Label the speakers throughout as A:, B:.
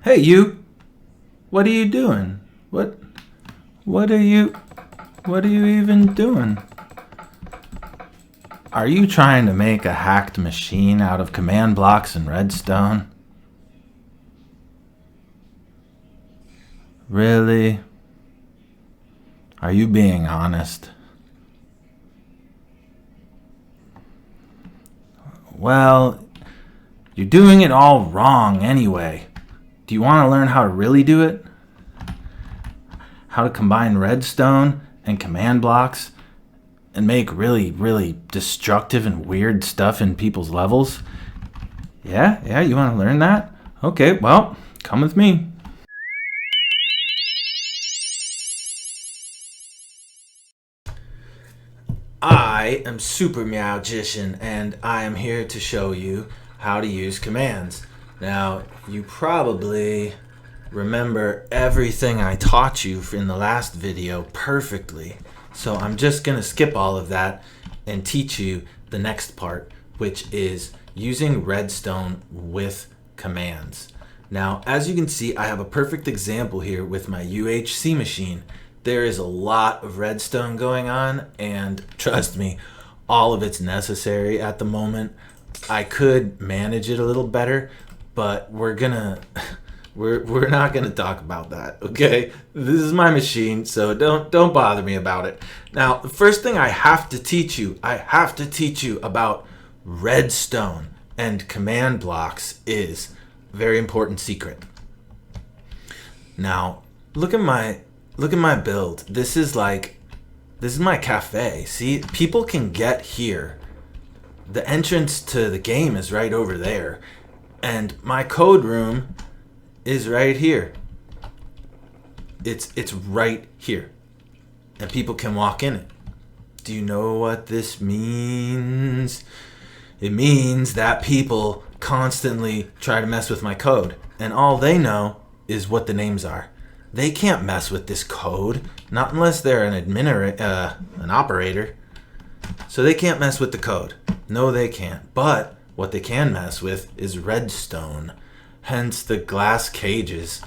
A: Hey, you! What are you doing? What are you even doing? Are you trying to make a hacked machine out of command blocks and Redstone? Really? Are you being honest? Well, you're doing it all wrong anyway. Do you want to learn how to really do it? How to combine Redstone and command blocks and make really, really destructive and weird stuff in people's levels? Yeah, you want to learn that? Okay, well, come with me. I am Super Meowgician, and I am here to show you how to use commands. Now, you probably remember everything I taught you in the last video perfectly, so I'm just going to skip all of that and teach you the next part, which is using Redstone with commands. Now, as you can see, I have a perfect example here with my UHC machine. There is a lot of Redstone going on, and trust me, all of it's necessary at the moment. I could manage it a little better, but we're not gonna talk about that, okay? This is my machine, so don't bother me about it. Now, the first thing I have to teach you about Redstone and command blocks is a very important secret. Now, look at my build. This is my cafe. See, people can get here. The entrance to the game is right over there, and my code room is right here. It's right here, and people can walk in it. Do you know what this means? It means that people constantly try to mess with my code, and all they know is what the names are. They can't mess with this code, not unless they're an operator. So they can't mess with the code. No, they can't. But what they can mess with is Redstone. Hence the glass cages.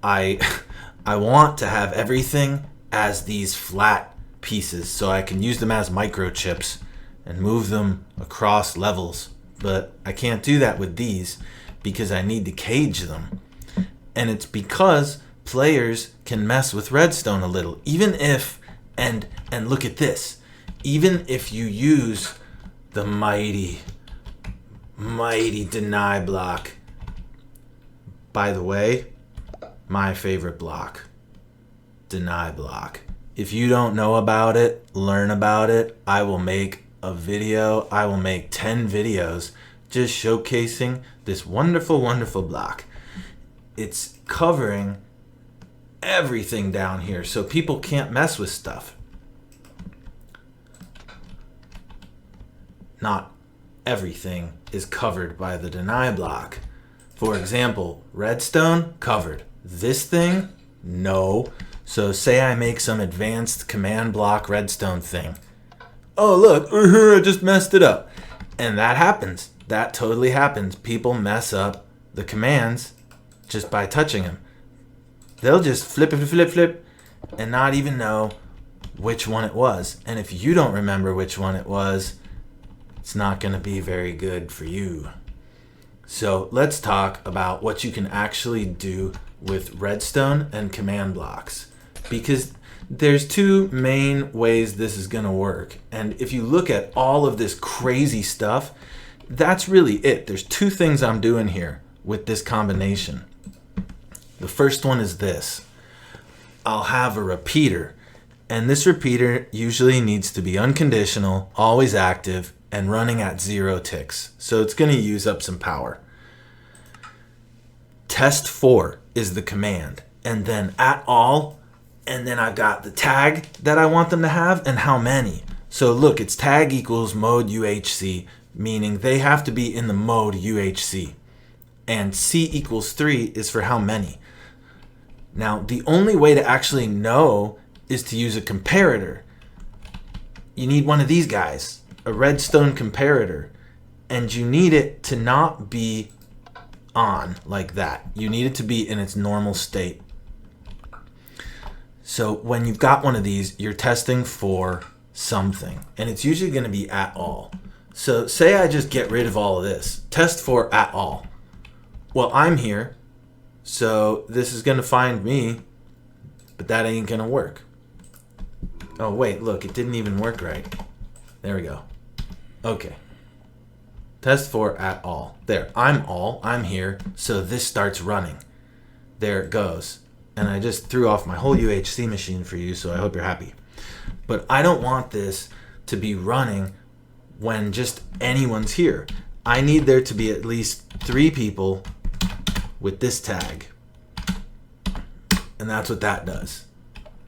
A: I want to have everything as these flat pieces so I can use them as microchips and move them across levels. But I can't do that with these because I need to cage them. And it's because players can mess with Redstone a little, even if, and look at this, even if you use the mighty deny block. By the way, my favorite block, deny block. If you don't know about it, learn about it. I will make a video. I will make 10 videos just showcasing this wonderful, wonderful block. It's covering everything down here so people can't mess with stuff. Not everything is covered by the deny block. For example, Redstone, covered. This thing, no. So say I make some advanced command block Redstone thing. Oh look, I just messed it up. And that happens. That totally happens. People mess up the commands just by touching them. They'll just flip, and not even know which one it was. And if you don't remember which one it was, it's not going to be very good for you. So let's talk about what you can actually do with Redstone and command blocks. Because there's two main ways this is going to work. And if you look at all of this crazy stuff, that's really it. There's two things I'm doing here with this combination. The first one is this. I'll have a repeater, and this repeater usually needs to be unconditional, always active, and running at 0 ticks. So it's going to use up some power. Test4 is the command, and then at all, and then I've got the tag that I want them to have and how many. So look, it's tag equals mode UHC, meaning they have to be in the mode UHC. And C equals 3 is for how many. Now, the only way to actually know is to use a comparator. You need one of these guys, a Redstone comparator, and you need it to not be on like that. You need it to be in its normal state. So when you've got one of these, you're testing for something, and it's usually going to be at all. So say I just get rid of all of this. Test for at all. Well, I'm here, so this is going to find me, but that ain't going to work. Oh, wait, look, it didn't even work right. There we go. Okay. Test for at all. There, I'm here, so this starts running. There it goes. And I just threw off my whole UHC machine for you, so I hope you're happy. But I don't want this to be running when just anyone's here. I need there to be at least 3 people with this tag. And that's what that does.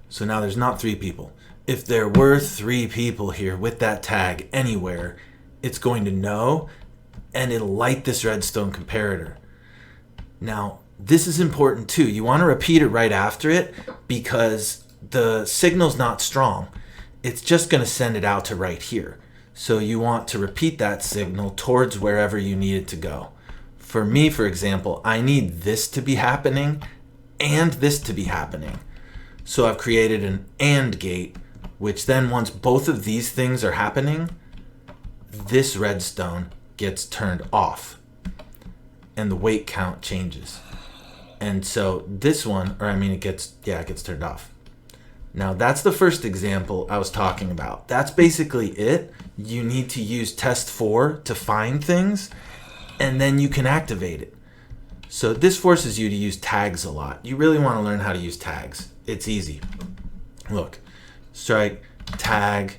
A: So now there's not 3 people. If there were 3 people here with that tag anywhere, it's going to know, and it'll light this redstone comparator. Now, this is important too. You want to repeat it right after it because the signal's not strong. It's just going to send it out to right here. So you want to repeat that signal towards wherever you need it to go. For me, for example, I need this to be happening and this to be happening. So I've created an AND gate, which then once both of these things are happening, this redstone gets turned off and the weight count changes. And so this one, it gets turned off. Now that's the first example I was talking about. That's basically it. You need to use test for to find things, and then you can activate it. So this forces you to use tags a lot. You really want to learn how to use tags. It's easy. Look, strike, tag,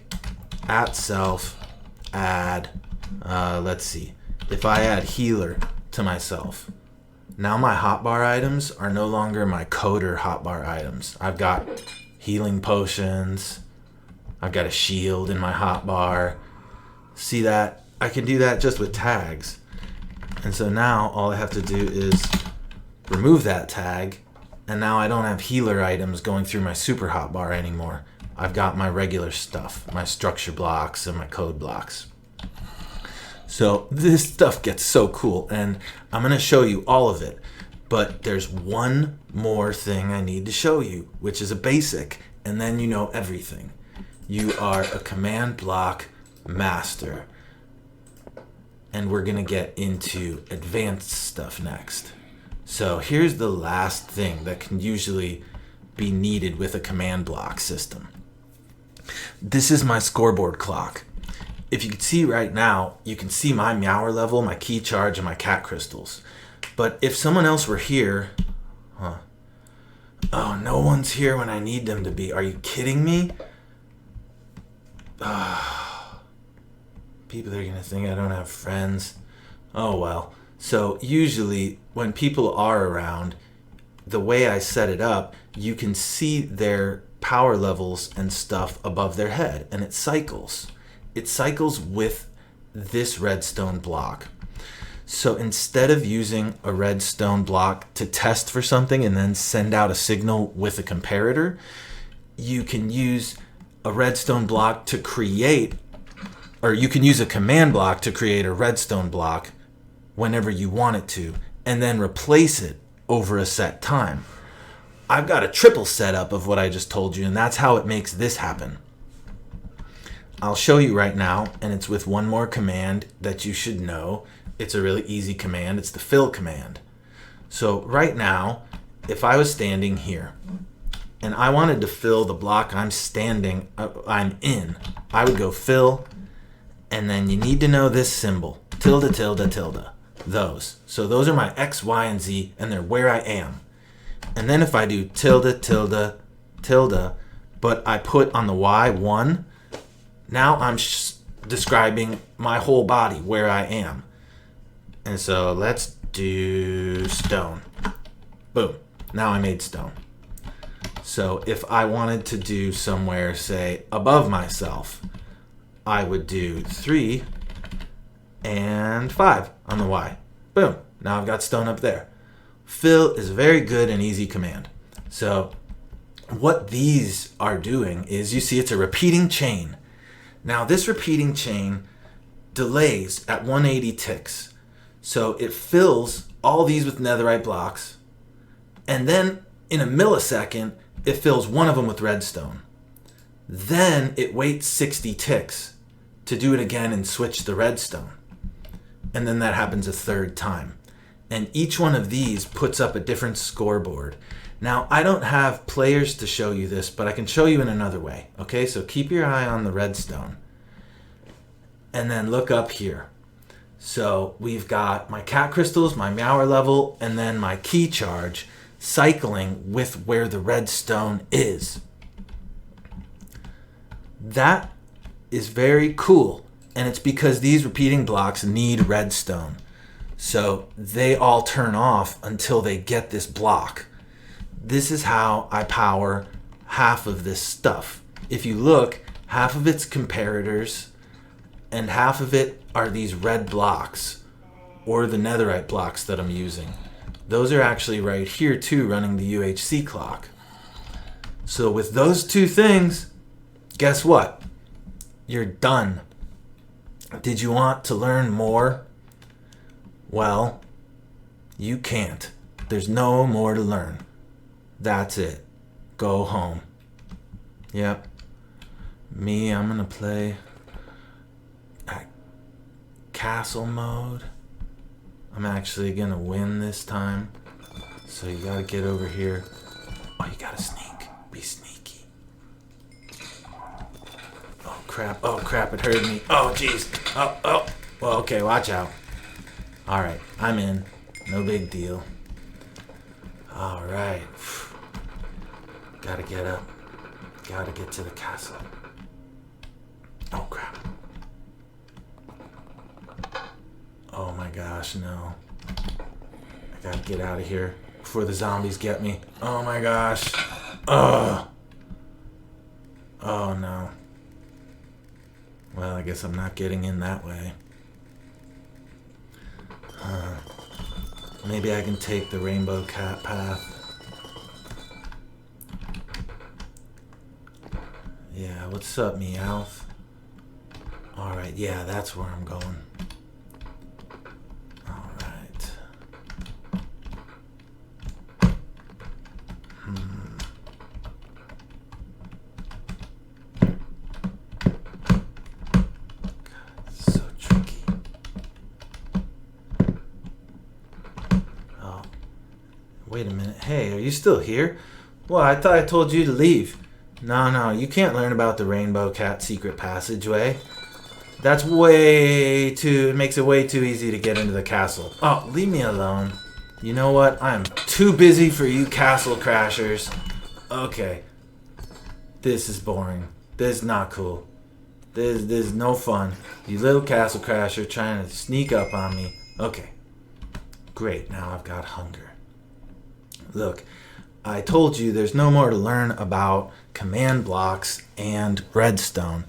A: at self, add, let's see. If I add healer to myself, now my hotbar items are no longer my coder hotbar items. I've got healing potions. I've got a shield in my hotbar. See that? I can do that just with tags. And so now all I have to do is remove that tag, and now I don't have healer items going through my super hotbar anymore. I've got my regular stuff, my structure blocks and my code blocks. So this stuff gets so cool, and I'm going to show you all of it. But there's one more thing I need to show you, which is a basic, and then you know everything. You are a command block master. And we're going to get into advanced stuff next. So here's the last thing that can usually be needed with a command block system. This is my scoreboard clock. If you can see right now, you can see my Meower level, my key charge, and my cat crystals. But if someone else were here, oh, no one's here when I need them to be. Are you kidding me? People are going to think I don't have friends. Oh, well. So usually when people are around, the way I set it up, you can see their power levels and stuff above their head, and it cycles. It cycles with this redstone block. So instead of using a redstone block to test for something and then send out a signal with a comparator, you can use a redstone block to create, or you can use a command block to create a redstone block whenever you want it to, and then replace it over a set time. I've got a triple setup of what I just told you, and that's how it makes this happen. I'll show you right now, and it's with one more command that you should know. It's a really easy command. It's the fill command. So right now, if I was standing here and I wanted to fill the block I'm in, I would go fill, and then you need to know this symbol, tilde, tilde, tilde, those. So those are my X, Y, and Z, and they're where I am. And then if I do tilde, tilde, tilde, but I put on the Y 1, now I'm describing my whole body, where I am. And so let's do stone. Boom. Now I made stone. So if I wanted to do somewhere, say, above myself, I would do 3 and 5 on the Y. Boom. Now I've got stone up there. Fill is a very good and easy command. So what these are doing is, you see it's a repeating chain. Now this repeating chain delays at 180 ticks. So it fills all these with netherite blocks, and then in a millisecond, it fills one of them with redstone. Then it waits 60 ticks to do it again and switch the redstone. And then that happens a third time. And each one of these puts up a different scoreboard. Now, I don't have players to show you this, but I can show you in another way. Okay, so keep your eye on the redstone. And then look up here. So we've got my cat crystals, my meower level, and then my key charge cycling with where the redstone is. That is very cool. And it's because these repeating blocks need redstone. So they all turn off until they get this block. This is how I power half of this stuff. If you look, half of it's comparators and half of it are these red blocks or the netherite blocks that I'm using. Those are actually right here too, running the UHC clock. So with those two things, guess what? You're done. Did you want to learn more? Well, you can't. There's no more to learn. That's it. Go home. Yep. Me, I'm gonna play at castle mode. I'm actually gonna win this time. So you gotta get over here. Oh, you gotta sneak. Be sneaky. Oh crap, it heard me. Oh jeez. Oh. Well, okay, watch out. Alright, I'm in. No big deal. Alright. Gotta get up. Gotta get to the castle. Oh crap. Oh my gosh, no. I gotta get out of here before the zombies get me. Oh my gosh. Ugh. Oh no. Well, I guess I'm not getting in that way. Maybe I can take the rainbow cat path. Yeah, what's up, Meow? Alright, yeah, that's where I'm going. Alright. God, so tricky. Oh. Wait a minute. Hey, are you still here? Well, I thought I told you to leave. No, you can't learn about the Rainbow Cat secret passageway. That's it makes it way too easy to get into the castle. Oh, leave me alone. You know what? I'm too busy for you castle crashers. Okay. This is boring. This is not cool. This is no fun. You little castle crasher trying to sneak up on me. Okay. Great, now I've got hunger. Look, I told you there's no more to learn about command blocks and redstone.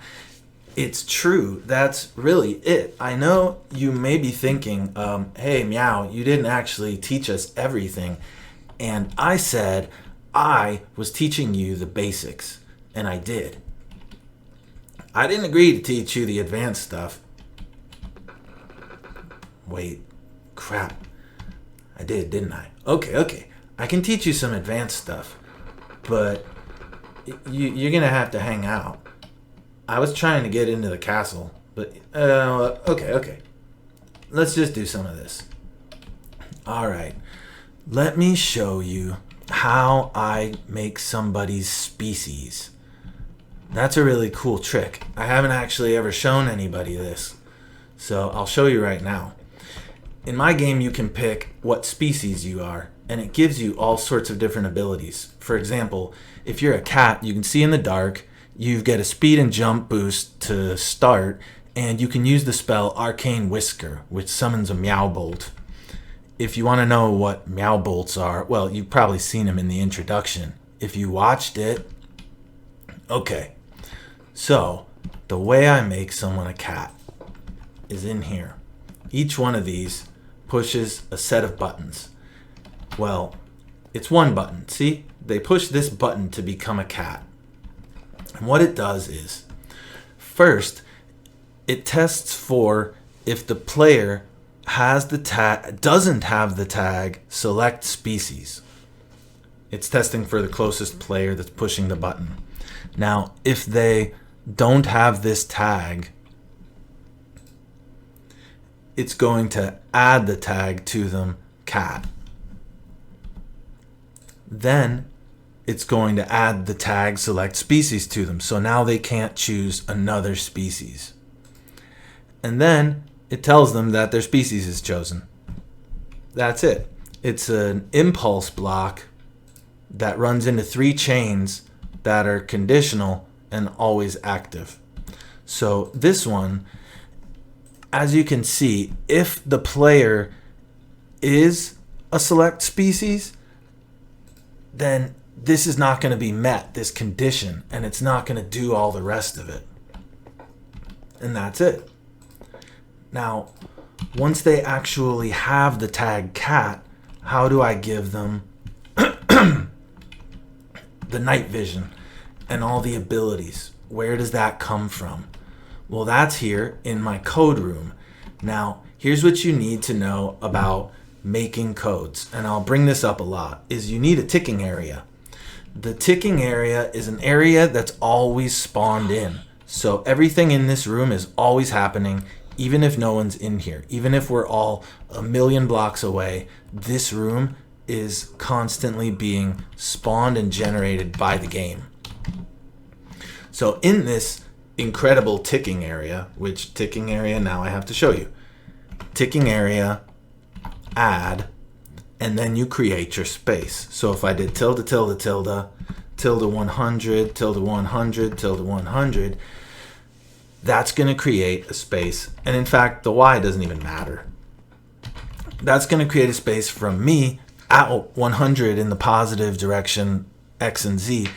A: It's true. That's really it. I know you may be thinking, hey, Meow, you didn't actually teach us everything. And I said I was teaching you the basics. And I did. I didn't agree to teach you the advanced stuff. Wait, crap. I did, didn't I? Okay. I can teach you some advanced stuff, but you're going to have to hang out. I was trying to get into the castle, but okay. Let's just do some of this. All right. Let me show you how I make somebody's species. That's a really cool trick. I haven't actually ever shown anybody this, so I'll show you right now. In my game, you can pick what species you are, and it gives you all sorts of different abilities. For example, if you're a cat, you can see in the dark, you get a speed and jump boost to start, and you can use the spell Arcane Whisker, which summons a Meow Bolt. If you want to know what Meow Bolts are, well, you've probably seen them in the introduction. If you watched it, okay. So, the way I make someone a cat is in here. Each one of these pushes a set of buttons. Well, it's one button. See? They push this button to become a cat. And what it does is, first, it tests for if the player has the tag, doesn't have the tag select species. It's testing for the closest player that's pushing the button. Now, if they don't have this tag, it's going to add the tag to them, cat. Then it's going to add the tag select species to them. So now they can't choose another species. And then it tells them that their species is chosen. That's it. It's an impulse block that runs into 3 chains that are conditional and always active. So this one, as you can see, if the player is a select species, then this is not going to be met, this condition, and it's not going to do all the rest of it. And that's it. Now, once they actually have the tag cat, how do I give them the night vision and all the abilities? Where does that come from? Well, that's here in my code room. Now, here's what you need to know about making codes, and I'll bring this up a lot, is you need a ticking area. The ticking area is an area that's always spawned in. So everything in this room is always happening, even if no one's in here. Even if we're all a million blocks away, this room is constantly being spawned and generated by the game. So in this incredible ticking area, which ticking area now I have to show you. Ticking area, add, and then you create your space. So if I did tilde, tilde, tilde, tilde 100, tilde 100, tilde 100, that's going to create a space. And in fact, the Y doesn't even matter. That's going to create a space from me at 100 in the positive direction, X and Z.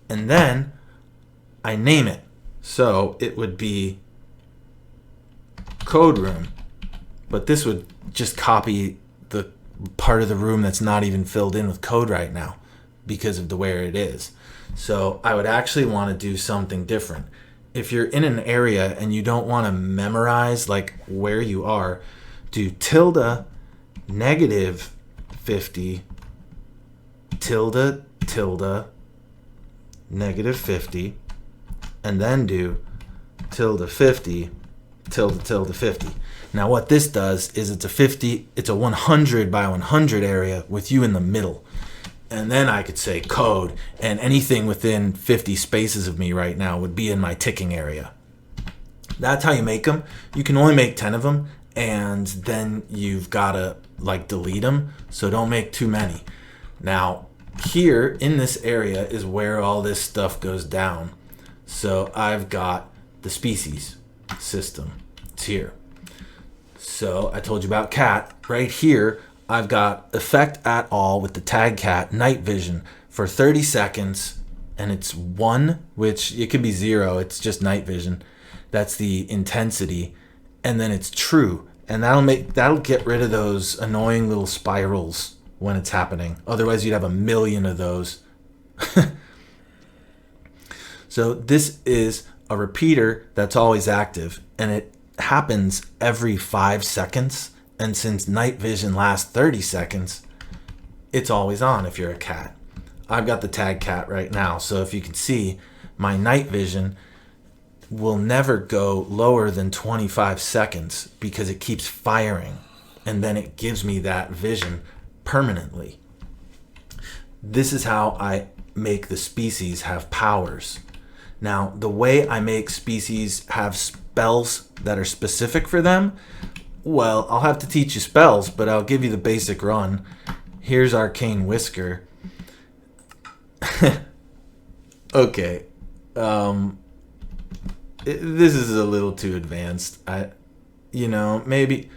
A: And then I name it. So it would be code room. But this would just copy the part of the room that's not even filled in with code right now because of the where it is. So I would actually want to do something different. If you're in an area and you don't want to memorize like where you are, do tilde negative 50 tilde tilde negative 50 and then do tilde 50 tilde tilde 50. Now what this does is it's a 100 by 100 area with you in the middle. And then I could say code, and anything within 50 spaces of me right now would be in my ticking area. That's how you make them. You can only make 10 of them, and then you've got to like delete them, so don't make too many. Now, here in this area is where all this stuff goes down. So I've got the species system. It's here. So I told you about cat. Right here, I've got effect at all with the tag cat night vision for 30 seconds, and it's 1, which it could be 0. It's just night vision. That's the intensity, and then it's true, and that'll get rid of those annoying little spirals when it's happening. Otherwise, you'd have a million of those. So this is a repeater that's always active, and it happens every 5 seconds. And since night vision lasts 30 seconds, it's always on if you're a cat. I've got the tag cat right now, so if you can see, my night vision will never go lower than 25 seconds because it keeps firing, and then it gives me that vision permanently. This is how I make the species have powers. Now, the way I make species have spells that are specific for them, well, I'll have to teach you spells, but I'll give you the basic run. Here's Arcane Whisker. Okay. This is a little too advanced. Maybe...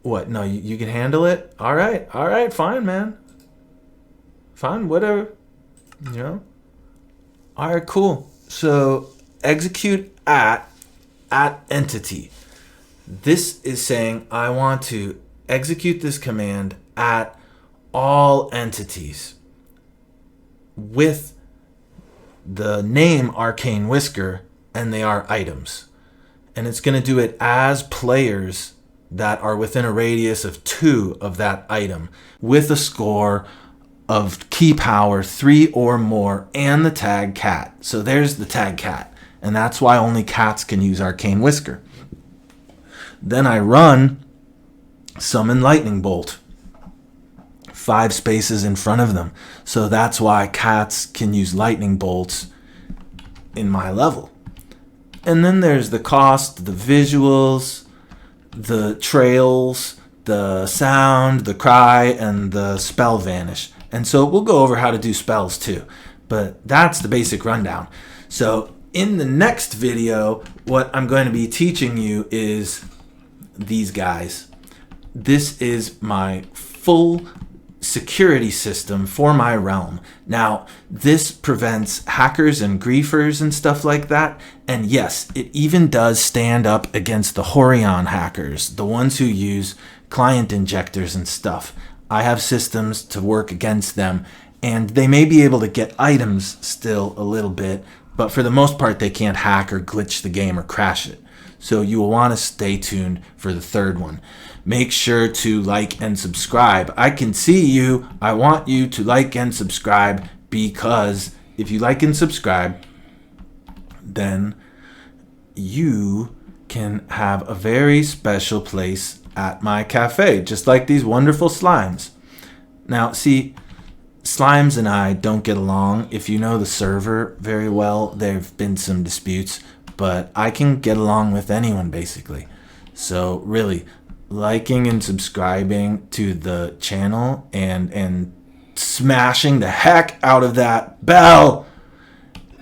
A: What? No, you can handle it? All right, fine, man. Fine, whatever. All right, cool. So, execute at entity. This is saying I want to execute this command at all entities with the name Arcane Whisker, and they are items. And it's going to do it as players that are within a radius of 2 of that item with a score of key power 3 or more and the tag cat. So there's the tag cat, and that's why only cats can use Arcane Whisker. Then I run Summon Lightning Bolt, 5 spaces in front of them. So that's why cats can use lightning bolts in my level. And then there's the cost, the visuals, the trails, the sound, the cry, and the spell vanish. And so we'll go over how to do spells too. But that's the basic rundown. So in the next video, what I'm going to be teaching you is these guys. This is my full security system for my realm. Now, this prevents hackers and griefers and stuff like that. And yes, it even does stand up against the Horion hackers, the ones who use client injectors and stuff. I have systems to work against them, and they may be able to get items still a little bit, but for the most part, they can't hack or glitch the game or crash it. So you will want to stay tuned for the third one. Make sure to like and subscribe. I can see you. I want you to like and subscribe, because if you like and subscribe, then you can have a very special place at my cafe, just like these wonderful slimes. Now, see, slimes and I don't get along. If you know the server very well, there have been some disputes, but I can get along with anyone basically. So really, liking and subscribing to the channel and smashing the heck out of that bell,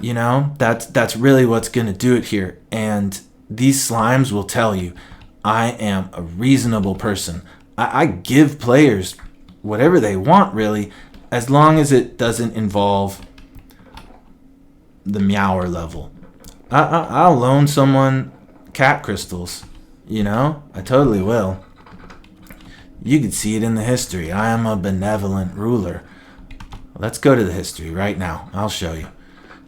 A: you know, that's really what's gonna do it here. And these slimes will tell you I am a reasonable person. I give players whatever they want, really, as long as it doesn't involve the Meower level. I'll loan someone cat crystals, you know? I totally will. You can see it in the history. I am a benevolent ruler. Let's go to the history right now. I'll show you.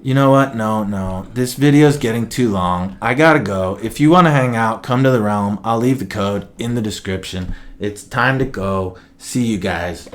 A: You know what? No. This video's getting too long. I gotta go. If you want to hang out, come to the realm. I'll leave the code in the description. It's time to go. See you guys.